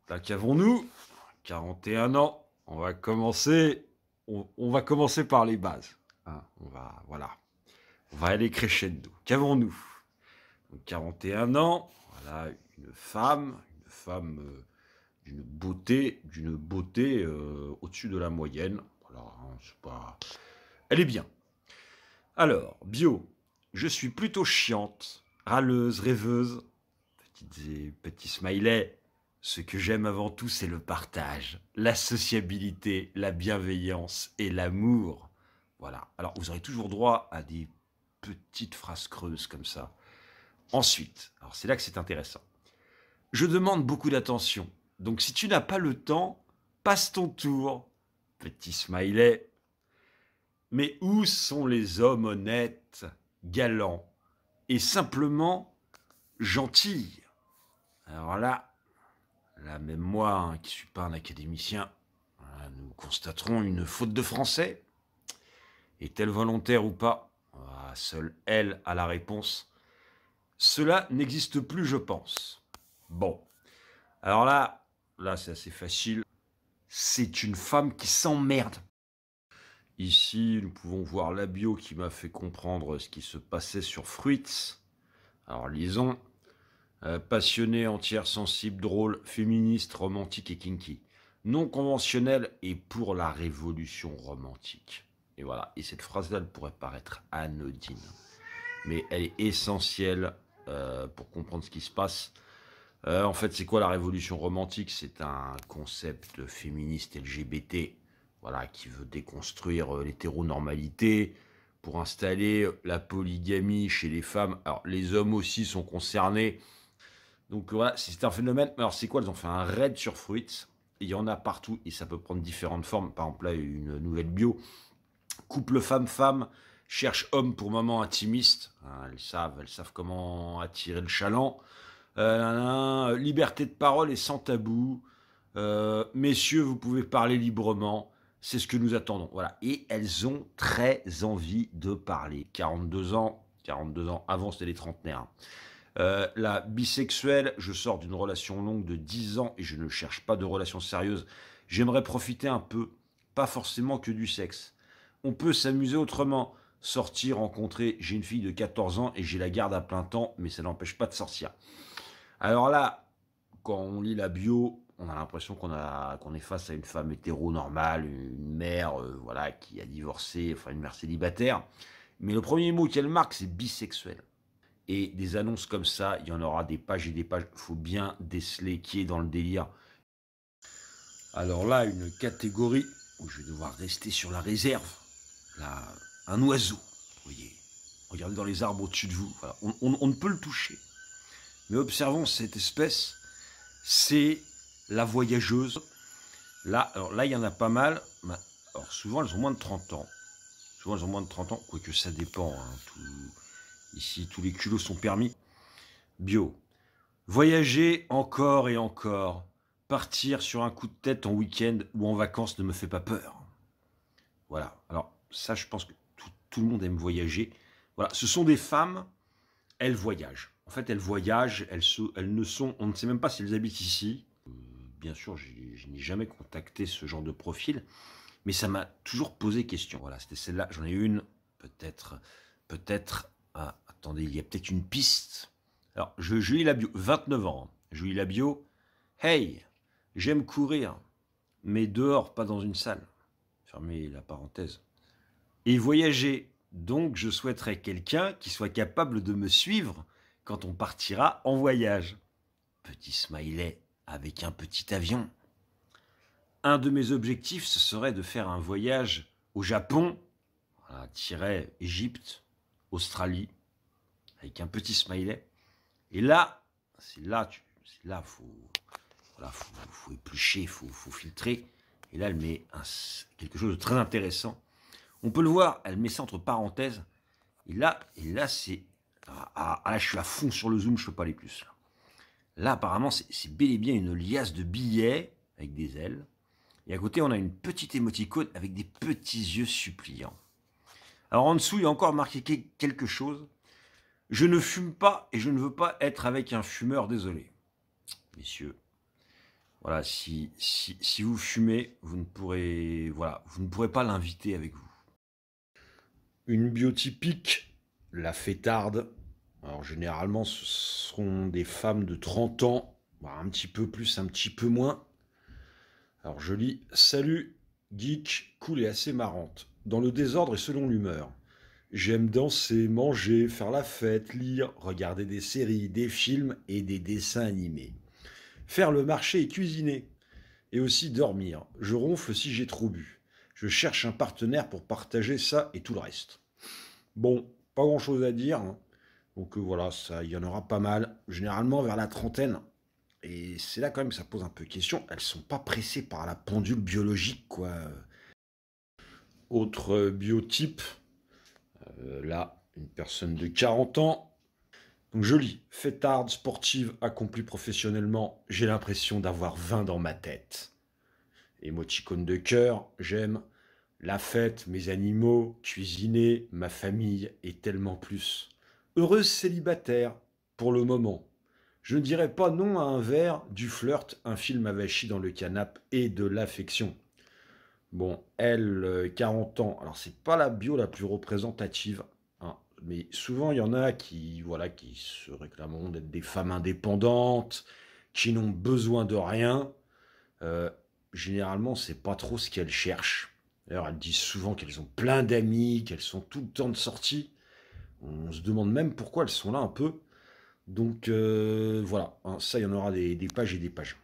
Là, qu'avons-nous? 41 ans. On va commencer par les bases, hein. Voilà. On va aller crescendo. Qu'avons-nous? Donc, 41 ans. Voilà, une femme d'une beauté au-dessus de la moyenne. Voilà, hein, c'est pas. Elle est bien. Alors, bio. Je suis plutôt chiante, râleuse, rêveuse. Petit smiley. Ce que j'aime avant tout, c'est le partage, la sociabilité, la bienveillance et l'amour. Voilà. Alors, vous aurez toujours droit à des petites phrases creuses comme ça. Ensuite, alors c'est là que c'est intéressant. Je demande beaucoup d'attention. Donc, si tu n'as pas le temps, passe ton tour. Petit smiley. Mais où sont les hommes honnêtes, galants et simplement gentils? Alors là, même moi, hein, qui ne suis pas un académicien, voilà, nous constaterons une faute de français. Est-elle volontaire ou pas? Seule elle a la réponse. Cela n'existe plus, je pense. Bon, alors là c'est assez facile. C'est une femme qui s'emmerde. Ici, nous pouvons voir la bio qui m'a fait comprendre ce qui se passait sur Fruits. Alors lisons. Passionnée, entière, sensible, drôle, féministe, romantique et kinky. Non conventionnelle et pour la révolution romantique. Et voilà. Et cette phrase-là, elle pourrait paraître anodine, mais elle est essentielle pour comprendre ce qui se passe. En fait, c'est quoi la révolution romantique? C'est un concept féministe LGBT, voilà, qui veut déconstruire l'hétéronormalité pour installer la polygamie chez les femmes. Alors, les hommes aussi sont concernés. Donc voilà, c'est un phénomène. Alors c'est quoi? Ils ont fait un raid sur Fruits. Il y en a partout et ça peut prendre différentes formes. Par exemple, là, une nouvelle bio. Couple femme-femme cherche homme pour maman intimiste. Hein, elles savent comment attirer le chaland. Liberté de parole et sans tabou. Messieurs, vous pouvez parler librement. C'est ce que nous attendons. Voilà. Et elles ont très envie de parler. 42 ans, avant c'était les trentenaires. La bisexuelle, je sors d'une relation longue de 10 ans et je ne cherche pas de relation sérieuse. J'aimerais profiter un peu, pas forcément que du sexe. On peut s'amuser autrement, sortir, rencontrer. J'ai une fille de 14 ans et j'ai la garde à plein temps, mais ça n'empêche pas de sortir. Alors là, quand on lit la bio, on a l'impression qu'on est face à une femme hétéro-normale, une mère voilà, qui a divorcé, enfin une mère célibataire. Mais le premier mot qu'elle marque, c'est bisexuel. Et des annonces comme ça, il y en aura des pages et des pages. Il faut bien déceler qui est dans le délire. Alors là, une catégorie où je vais devoir rester sur la réserve. Là, un oiseau, vous voyez. Regardez dans les arbres au-dessus de vous. Voilà. On ne peut le toucher. Mais observons cette espèce. C'est la voyageuse. Alors là, il y en a pas mal. Alors souvent, elles ont moins de 30 ans. Quoique ça dépend. Hein, ici, tous les culots sont permis. Bio. Voyager encore et encore. Partir sur un coup de tête en week-end ou en vacances ne me fait pas peur. Voilà. Alors, ça, je pense que tout le monde aime voyager. Voilà. Ce sont des femmes, elles voyagent. En fait, elles voyagent, elles ne sont... On ne sait même pas si elles habitent ici. Bien sûr, je n'ai jamais contacté ce genre de profil, mais ça m'a toujours posé question. Voilà, c'était celle-là. J'en ai une, peut-être... attendez, il y a peut-être une piste. Alors, je lis la bio, 29 ans. Je lis la bio. Hey, j'aime courir, mais dehors, pas dans une salle. Fermez la parenthèse. Et voyager. Donc, je souhaiterais quelqu'un qui soit capable de me suivre quand on partira en voyage. Petit smiley avec un petit avion. Un de mes objectifs, ce serait de faire un voyage au Japon, voilà, Égypte, Australie, avec un petit smiley. Et là, faut éplucher, faut filtrer. Et là, elle met quelque chose de très intéressant. On peut le voir, elle met ça entre parenthèses. Et là, c'est... là, je suis à fond sur le zoom, je ne peux pas aller plus. Là, apparemment, c'est bel et bien une liasse de billets avec des ailes. Et à côté, on a une petite émoticône avec des petits yeux suppliants. Alors en dessous, il y a encore marqué quelque chose. Je ne fume pas et je ne veux pas être avec un fumeur, désolé. Messieurs, Voilà, si vous fumez, voilà, vous ne pourrez pas l'inviter avec vous. Une biotypique, la fêtarde. Alors généralement, ce seront des femmes de 30 ans, voire un petit peu plus, un petit peu moins. Alors je lis: Salut, geek, cool et assez marrante. Dans le désordre et selon l'humeur. J'aime danser, manger, faire la fête, lire, regarder des séries, des films et des dessins animés. Faire le marché et cuisiner. Et aussi dormir. Je ronfle si j'ai trop bu. Je cherche un partenaire pour partager ça et tout le reste. Bon, pas grand chose à dire, hein. Donc voilà, ça, il y en aura pas mal. Généralement vers la trentaine. Et c'est là quand même que ça pose un peu question. Elles sont pas pressées par la pendule biologique, quoi. Autre biotype, là, une personne de 40 ans. Donc je lis: fêtarde, sportive, accomplie professionnellement, j'ai l'impression d'avoir 20 dans ma tête. Émoticône de cœur, j'aime. La fête, mes animaux, cuisiner, ma famille et tellement plus. Heureuse célibataire, pour le moment. Je ne dirais pas non à un verre, du flirt, un film avachi dans le canapé et de l'affection. Bon, elle, 40 ans, alors c'est pas la bio la plus représentative, hein, mais souvent il y en a qui, voilà, qui se réclameront d'être des femmes indépendantes, qui n'ont besoin de rien. Euh, Généralement, c'est pas trop ce qu'elles cherchent. D'ailleurs, elles disent souvent qu'elles ont plein d'amis, qu'elles sont tout le temps de sortie. On se demande même pourquoi elles sont là un peu. Donc voilà, hein, ça, il y en aura des pages et des pages.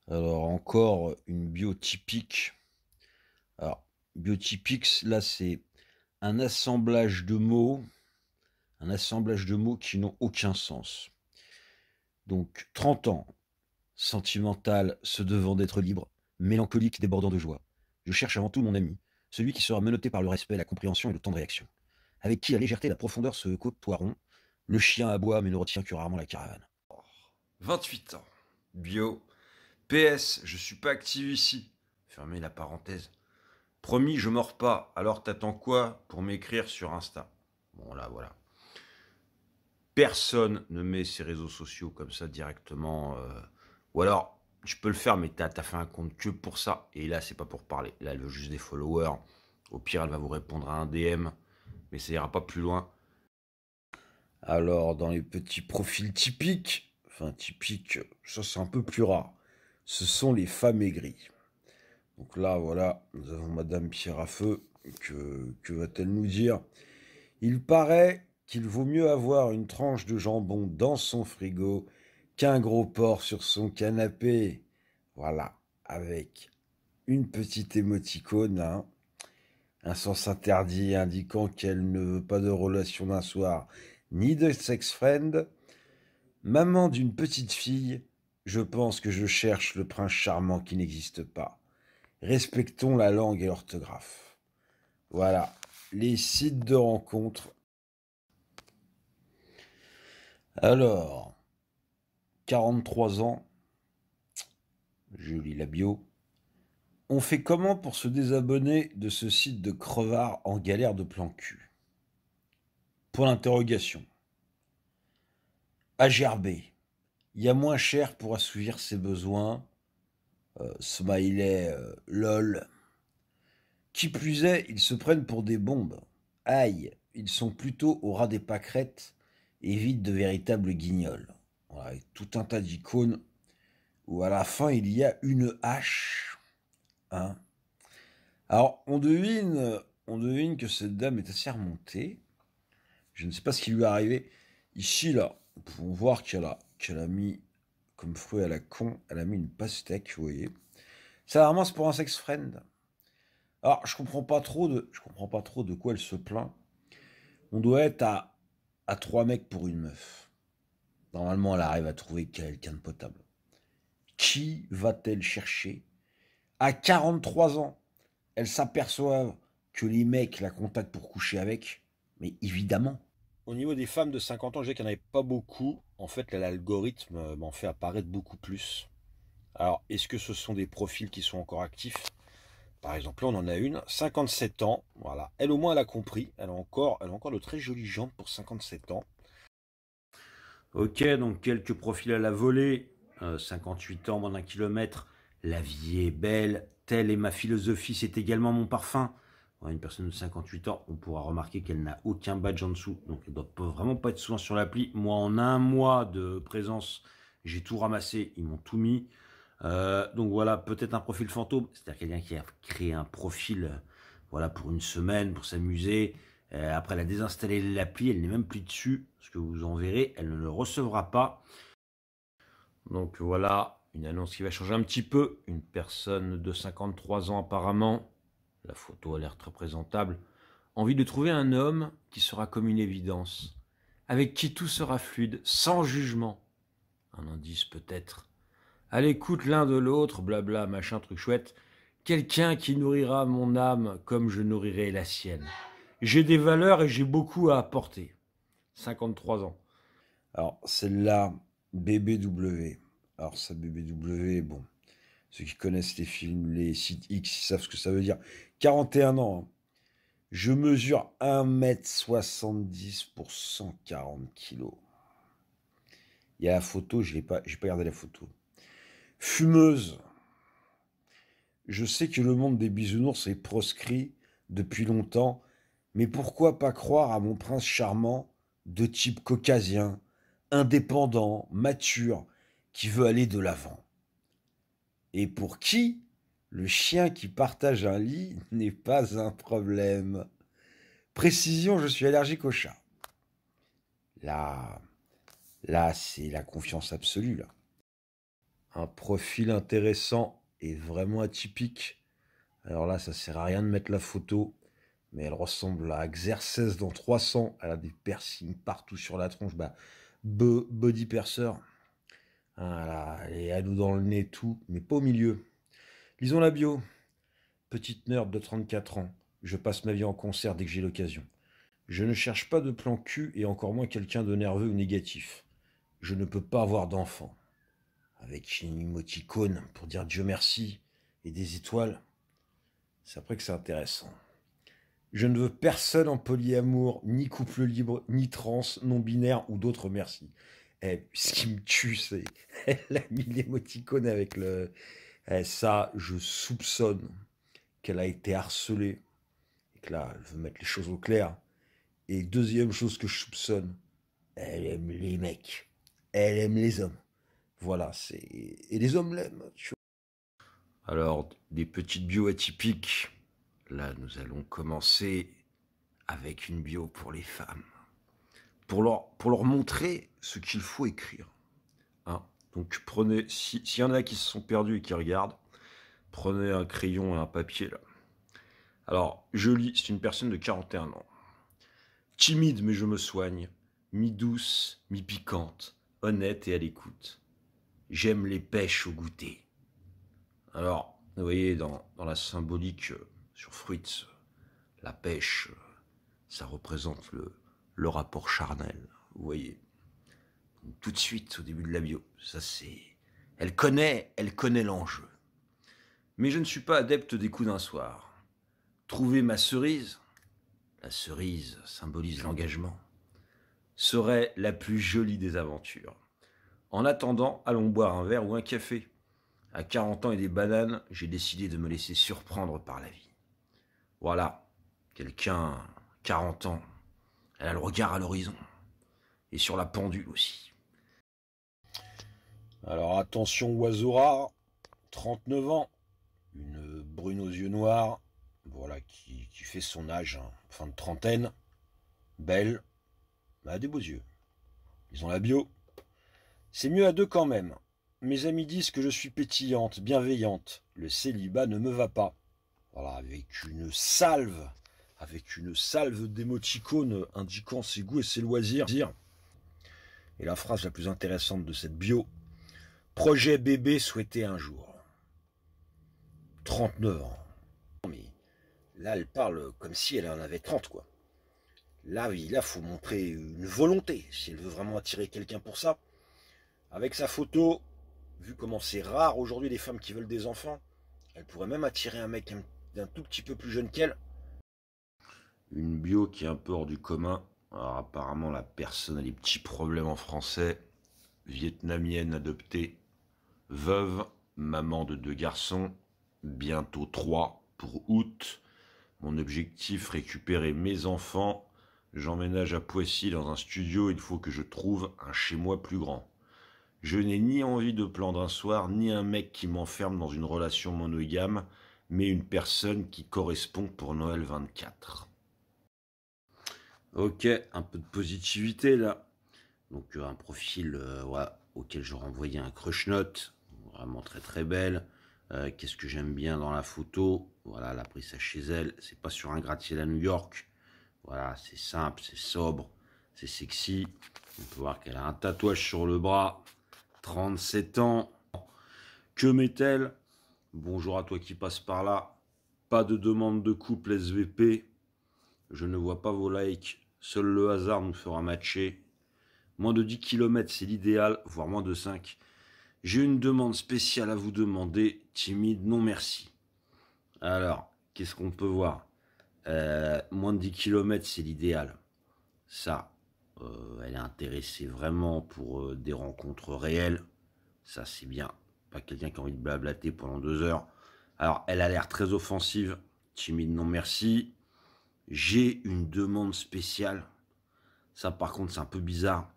Alors encore une biotypique. Alors, biotypique, là, c'est un assemblage de mots, qui n'ont aucun sens. Donc, 30 ans, sentimental, se devant d'être libre, mélancolique, débordant de joie. Je cherche avant tout mon ami, celui qui sera menotté par le respect, la compréhension et le temps de réaction, avec qui la légèreté et la profondeur se côtoieront. Le chien aboie mais ne retient que rarement la caravane. 28 ans, bio. PS, je suis pas actif ici. Fermez la parenthèse. Promis, je mords pas. Alors t'attends quoi pour m'écrire sur Insta? Bon là, voilà. Personne ne met ses réseaux sociaux comme ça directement. Ou alors, tu peux le faire, mais t'as fait un compte que pour ça. Et là, c'est pas pour parler. Là, elle veut juste des followers. Au pire, elle va vous répondre à un DM. Mais ça ira pas plus loin. Alors, dans les petits profils typiques, enfin typiques, ça c'est un peu plus rare. Ce sont les femmes aigries. Donc là, voilà, nous avons Madame Pierre à Feu. Que va-t-elle nous dire? Il paraît qu'il vaut mieux avoir une tranche de jambon dans son frigo qu'un gros porc sur son canapé. Voilà, avec une petite émoticône, hein, un sens interdit indiquant qu'elle ne veut pas de relation d'un soir, ni de sex friend. Maman d'une petite fille, je pense que je cherche le prince charmant qui n'existe pas. Respectons la langue et l'orthographe. Voilà, les sites de rencontres. Alors, 43 ans, je lis la bio. On fait comment pour se désabonner de ce site de crevards en galère de plan cul? Point d'interrogation. À gerber. Il y a moins cher pour assouvir ses besoins. Smiley, lol. Qui plus est, ils se prennent pour des bombes. Aïe, ils sont plutôt au ras des pâquerettes et vite de véritables guignols. Voilà, avec tout un tas d'icônes où à la fin il y a une hache. Hein. Alors on devine que cette dame est assez remontée. Je ne sais pas ce qui lui est arrivé. Ici là, nous pouvons voir qu'elle a mis comme fruit à la con, elle a mis une pastèque, vous voyez. Ça vraiment c'est pour un sex friend. Alors je comprends pas trop de quoi elle se plaint. On doit être à 3 mecs pour une meuf. Normalement elle arrive à trouver quelqu'un de potable. Qui va-t-elle chercher? À 43 ans, elles s'aperçoivent que les mecs la contactent pour coucher avec, mais évidemment. Au niveau des femmes de 50 ans, je sais qu'il n'y en avait pas beaucoup. En fait, l'algorithme m'en fait apparaître beaucoup plus. Alors, est-ce que ce sont des profils qui sont encore actifs? Par exemple, là, on en a une, 57 ans. Voilà. Elle, au moins, elle a compris. Elle a encore de très jolies jambes pour 57 ans. Ok, donc quelques profils à la volée, 58 ans, moins d'un kilomètre, la vie est belle, telle est ma philosophie, c'est également mon parfum. Ouais, une personne de 58 ans, on pourra remarquer qu'elle n'a aucun badge en dessous, donc elle ne doit vraiment pas être souvent sur l'appli. Moi, en un mois de présence, j'ai tout ramassé, ils m'ont tout mis. Donc voilà, peut-être un profil fantôme, c'est-à-dire quelqu'un qui a créé un profil voilà, pour une semaine, pour s'amuser. Après, elle a désinstallé l'appli, elle n'est même plus dessus. Ce que vous en verrez, elle ne le recevra pas. Donc voilà, une annonce qui va changer un petit peu. Une personne de 53 ans apparemment. La photo a l'air très présentable. Envie de trouver un homme qui sera comme une évidence. Avec qui tout sera fluide, sans jugement. Un indice peut-être. À l'écoute l'un de l'autre, blabla, machin, truc chouette. Quelqu'un qui nourrira mon âme comme je nourrirai la sienne. J'ai des valeurs et j'ai beaucoup à apporter. 53 ans. Alors, celle-là, BBW. Alors, ça, BBW, bon, ceux qui connaissent les films, les sites X, ils savent ce que ça veut dire. 41 ans, hein. Je mesure 1,70 m pour 140 kilos. Il y a la photo, j'ai pas regardé la photo. Fumeuse. Je sais que le monde des bisounours est proscrit depuis longtemps, mais pourquoi pas croire à mon prince charmant, de type caucasien, indépendant, mature, qui veut aller de l'avant. Et pour qui le chien qui partage un lit n'est pas un problème. Précision, je suis allergique aux chats. Là, là, c'est la confiance absolue, là. Un profil intéressant et vraiment atypique. Alors là, ça sert à rien de mettre la photo, mais elle ressemble à Xerxes dans 300. Elle a des piercings partout sur la tronche. Bah, body percer. Voilà, et à nous dans le nez, tout, mais pas au milieu. Lisons la bio. Petite nerd de 34 ans. Je passe ma vie en concert dès que j'ai l'occasion. Je ne cherche pas de plan cul et encore moins quelqu'un de nerveux ou négatif. Je ne peux pas avoir d'enfant. Avec une émoticône pour dire Dieu merci et des étoiles. C'est après que c'est intéressant. Je ne veux personne en polyamour, ni couple libre, ni trans, non-binaire ou d'autres merci. Ce qui me tue, c'est... Elle a mis l'émoticône avec le... ça, je soupçonne qu'elle a été harcelée. Et que là, elle veut mettre les choses au clair. Et deuxième chose que je soupçonne, elle aime les mecs. Elle aime les hommes. Voilà, c'est... Et les hommes l'aiment, tu vois. Alors, des petites bios atypiques. Là, nous allons commencer avec une bio pour les femmes. Pour leur montrer ce qu'il faut écrire. Hein. Donc, prenez, s'il y en a qui se sont perdus et qui regardent, prenez un crayon et un papier, là. Alors, je lis, c'est une personne de 41 ans. Timide, mais je me soigne. Mi-douce, mi-piquante. Honnête et à l'écoute. J'aime les pêches au goûter. Alors, vous voyez, dans la symbolique sur Fruits, la pêche, ça représente le rapport charnel. Vous voyez. Donc, tout de suite, au début de la bio, ça c'est... Elle connaît l'enjeu. Mais je ne suis pas adepte des coups d'un soir. Trouver ma cerise, la cerise symbolise l'engagement, serait la plus jolie des aventures. En attendant, allons boire un verre ou un café. À 40 ans et des bananes, j'ai décidé de me laisser surprendre par la vie. Voilà, quelqu'un, 40 ans, elle a le regard à l'horizon. Et sur la pendule aussi. Alors attention, oiseau rare, 39 ans, une brune aux yeux noirs, voilà, qui fait son âge, hein, fin de trentaine, belle, mais a des beaux yeux. Ils ont la bio. C'est mieux à deux quand même. Mes amis disent que je suis pétillante, bienveillante. Le célibat ne me va pas. Voilà, avec une salve d'émoticônes indiquant ses goûts et ses loisirs. Et la phrase la plus intéressante de cette bio, projet bébé souhaité un jour. 39 ans. Mais là, elle parle comme si elle en avait 30, quoi. Là, il faut montrer une volonté, si elle veut vraiment attirer quelqu'un pour ça. Avec sa photo, vu comment c'est rare aujourd'hui les femmes qui veulent des enfants, elle pourrait même attirer un mec d'un tout petit peu plus jeune qu'elle. Une bio qui est un peu hors du commun. Alors apparemment la personne a des petits problèmes en français. Vietnamienne adoptée, veuve, maman de 2 garçons, bientôt 3 pour août. Mon objectif, récupérer mes enfants. J'emménage à Poissy dans un studio, il faut que je trouve un chez-moi plus grand. Je n'ai ni envie de plan d'un soir, ni un mec qui m'enferme dans une relation monogame, mais une personne qui correspond pour Noël 24. Ok, un peu de positivité là. Donc un profil ouais, auquel je renvoyais un crush note, vraiment très très belle. Qu'est-ce que j'aime bien dans la photo? Voilà, elle a pris ça chez elle. C'est pas sur un gratte-ciel à New York. Voilà, c'est simple, c'est sobre, c'est sexy. On peut voir qu'elle a un tatouage sur le bras. 37 ans. Que met-elle? Bonjour à toi qui passe par là. Pas de demande de couple SVP. Je ne vois pas vos likes. Seul le hasard nous fera matcher. Moins de 10 km, c'est l'idéal, voire moins de 5. J'ai une demande spéciale à vous demander. Timide, non merci. Alors, qu'est-ce qu'on peut voir? Moins de 10 km, c'est l'idéal. Ça, elle est intéressée vraiment pour des rencontres réelles. Ça, c'est bien. Pas quelqu'un qui a envie de blablater pendant 2 heures. Alors, elle a l'air très offensive. Timide, non merci. J'ai une demande spéciale. Ça, par contre, c'est un peu bizarre.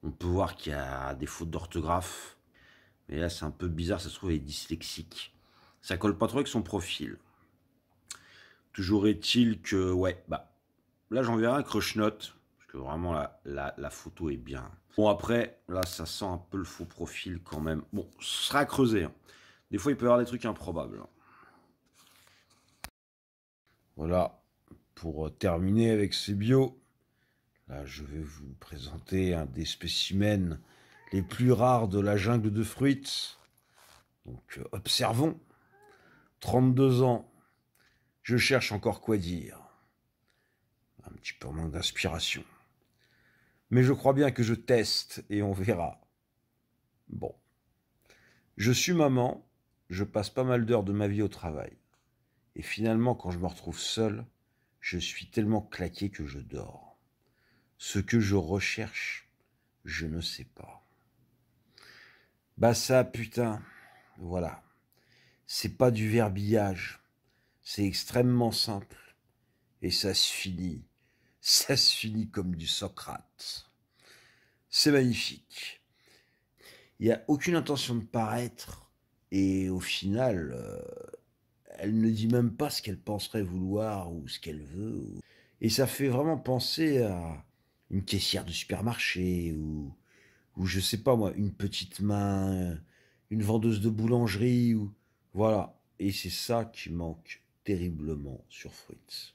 On peut voir qu'il y a des fautes d'orthographe. Mais là, c'est un peu bizarre. Ça se trouve, elle est dyslexique. Ça colle pas trop avec son profil. Toujours est-il que, ouais, bah, là, j'enverrai un crush note. Parce que vraiment, la photo est bien. Bon, après, là, ça sent un peu le faux profil quand même. Bon, ce sera à creuser. Hein. Des fois, il peut y avoir des trucs improbables. Voilà, pour terminer avec ces bios, là, je vais vous présenter un des spécimens les plus rares de la jungle de Fruits. Donc, observons. 32 ans. Je cherche encore quoi dire. Un petit peu en manque d'inspiration. Mais je crois bien que je teste et on verra. Bon. Je suis maman, je passe pas mal d'heures de ma vie au travail. Et finalement, quand je me retrouve seul, je suis tellement claqué que je dors. Ce que je recherche, je ne sais pas. Bah ça, putain, voilà. C'est pas du verbillage. C'est extrêmement simple. Et ça se finit. Ça se finit comme du Socrate. C'est magnifique. Il n'y a aucune intention de paraître. Et au final, elle ne dit même pas ce qu'elle penserait vouloir ou ce qu'elle veut. Et ça fait vraiment penser à une caissière de supermarché ou je sais pas moi, une petite main, une vendeuse de boulangerie ou voilà. Et c'est ça qui manque terriblement sur Fruits.